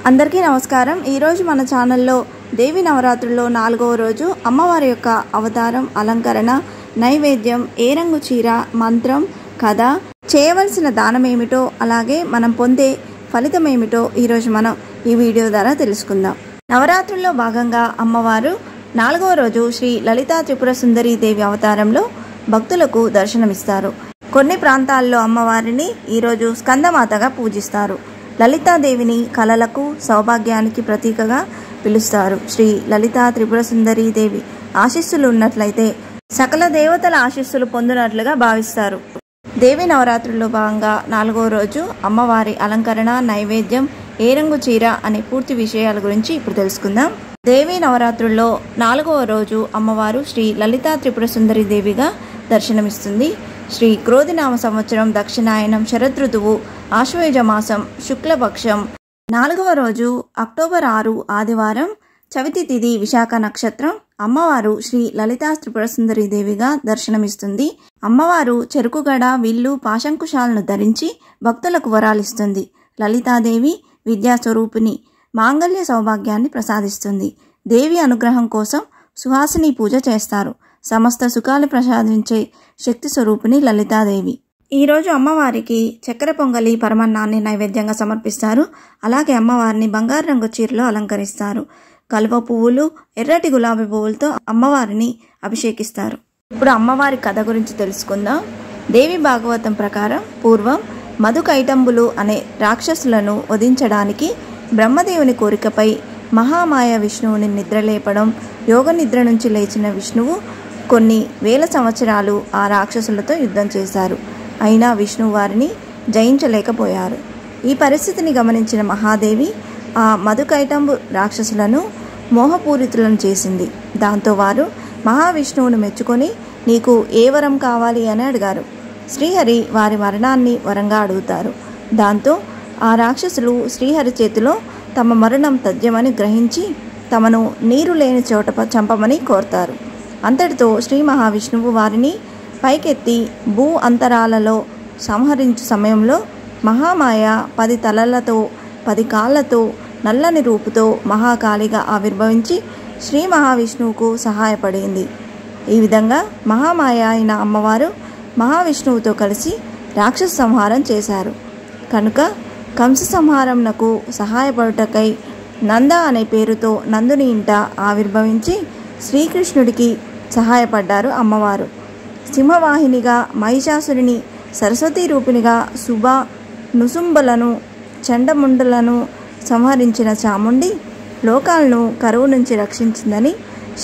అందరికీ నమస్కారం। ఈ రోజు మన ఛానల్లో దేవి నవరాత్రుల్లో 4వ రోజు అమ్మవారి యొక్క అవతారం, అలంకరణ, నైవేద్యం, ఏ రంగు చీర, మంత్రం, కథ, చేయవలసిన దానం ఏమిటో, అలాగే మనం పొందే ఫలితం ఏమిటో ఈ రోజు మనం ఈ వీడియో ద్వారా తెలుసుకుందాం। నవరాత్రుల్లో భాగంగా అమ్మవారు 4వ రోజు శ్రీ లలితా త్రిపుర సుందరి దేవి అవతారంలో భక్తులకు దర్శనమిస్తారు। కొన్ని ప్రాంతాల్లో అమ్మవారిని ఈ రోజు స్కందమాతగా పూజిస్తారు। లలితాదేవిని కళలకు, సౌభాగ్యానికి ప్రతీకగా పిలుస్తారు। శ్రీ లలితా త్రిపుర సుందరి దేవి ఆశీస్సులు ఉన్నట్లయితే సకల దేవతల ఆశీస్సులు పొందినట్లుగా భావిస్తారు। దేవి నవరాత్రుల్లో భాగంగా 4వ రోజు అమ్మవారి అలంకరణ, నైవేద్యం, ఏ రంగు చీర అనే పూర్తి విషయాల గురించి ఇప్పుడు తెలుసుకుందాం। దేవి నవరాత్రుల్లో 4వ రోజు అమ్మవారు శ్రీ లలితా త్రిపుర సుందరి దేవిగా దర్శనమిస్తుంది। శ్రీ క్రోధినామ సంవత్సరం దక్షిణాయనం శరదృతువు ఆశ్వయుజ మాసం శుక్లపక్షం 4వ రోజు అక్టోబర్ 6 ఆదివారం చవితి తిథి విశాఖ నక్షత్రం అమ్మవారు శ్రీ లలితా త్రిపుర సుందరి దేవిగా దర్శనమిస్తుంది। అమ్మవారు చెరుకుగడ, విల్లు, పాశంకుశాలను ధరించి భక్తులకు వరాలిస్తుంది। లలితాదేవి విద్యాస్వరూపిణి, మాంగళ్య సౌభాగ్యాన్ని ప్రసాదిస్తుంది। దేవి అనుగ్రహం కోసం సుహాసిని పూజ చేస్తారు। సమస్త సుఖాలు ప్రసాదించే శక్తి స్వరూపిణి లలితాదేవి। ఈరోజు అమ్మవారికి చక్కెర పొంగలి, పరమన్నాన్ని నైవేద్యంగా సమర్పిస్తారు। అలాగే అమ్మవారిని బంగారు రంగు చీరలో అలంకరిస్తారు। కలువ పువ్వులు, ఎర్రటి గులాబీ పువ్వులతో అమ్మవారిని అభిషేకిస్తారు। ఇప్పుడు అమ్మవారి కథ గురించి తెలుసుకుందాం। దేవి భాగవతం ప్రకారం పూర్వం మధుకైటంబులు అనే రాక్షసులను వధించడానికి బ్రహ్మదేవుని కోరికపై మహామాయ విష్ణువుని నిద్రలేపడం, యోగ నిద్ర నుంచి లేచిన విష్ణువు కొన్ని వేల సంవత్సరాలు ఆ రాక్షసులతో యుద్ధం చేశారు। అయినా విష్ణువు వారిని జయించలేకపోయారు। ఈ పరిస్థితిని గమనించిన మహాదేవి ఆ మధుకైటంబు రాక్షసులను మోహపూరితులను చేసింది। దాంతో వారు మహావిష్ణువును మెచ్చుకొని నీకు ఏ వరం కావాలి అని అడిగారు। శ్రీహరి వారి మరణాన్ని వరంగా అడుగుతారు। దాంతో ఆ రాక్షసులు శ్రీహరి చేతిలో తమ మరణం తథ్యమని గ్రహించి తమను నీరు లేని చోట చంపమని కోరతారు। అంతటితో శ్రీ మహావిష్ణువు వారిని పైకెత్తి భూ అంతరాలలో సంహరించు సమయంలో మహామాయ 10 తలలతో 10 కాళ్లతో నల్లని రూపుతో మహాకాళిగా ఆవిర్భవించి శ్రీ మహావిష్ణువుకు సహాయపడింది। ఈ విధంగా మహామాయ అయిన అమ్మవారు మహావిష్ణువుతో కలిసి రాక్షస సంహారం చేశారు। కనుక కంస సంహారంనకు సహాయపడుటకై నంద అనే పేరుతో నందుని ఇంట ఆవిర్భవించి శ్రీకృష్ణుడికి సహాయపడ్డారు అమ్మవారు। సింహవాహినిగా మహిషాసురిని, సరస్వతీ రూపిణిగా శుభ నుసుంబలను, చండముండులను సంహరించిన చాముండి లోకాలను కరువు నుంచి రక్షించిందని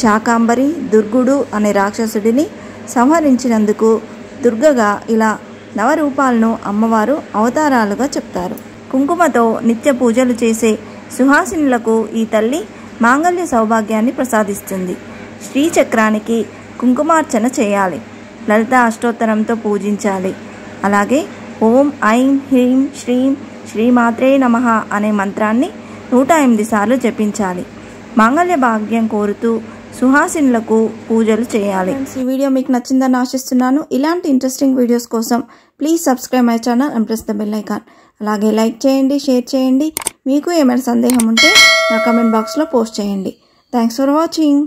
శాకాంబరి, దుర్గుడు అనే రాక్షసుడిని సంహరించినందుకు దుర్గగా ఇలా నవరూపాలను అమ్మవారు అవతారాలుగా చెప్తారు। కుంకుమతో నిత్య పూజలు చేసే సుహాసినులకు ఈ తల్లి మాంగళ్య సౌభాగ్యాన్ని ప్రసాదిస్తుంది। శ్రీచక్రానికి కుంకుమార్చన చేయాలి, లలితా అష్టోత్తరంతో పూజించాలి। అలాగే ఓం ఐం హ్రీం శ్రీం శ్రీమాత్రే నమః అనే మంత్రాన్ని 108 సార్లు జపించాలి। మాంగళ్య భాగ్యం కోరుతూ సుహాసినులకు పూజలు చేయాలి। ఈ వీడియో మీకు నచ్చిందని ఆశిస్తున్నాను। ఇలాంటి ఇంట్రెస్టింగ్ వీడియోస్ కోసం please subscribe my channel and press the bell icon. అలాగే లైక్ చేయండి, షేర్ చేయండి। మీకు ఏమైనా సందేహం ఉంటే నా కామెంట్ బాక్స్లో పోస్ట్ చేయండి। Thanks for watching.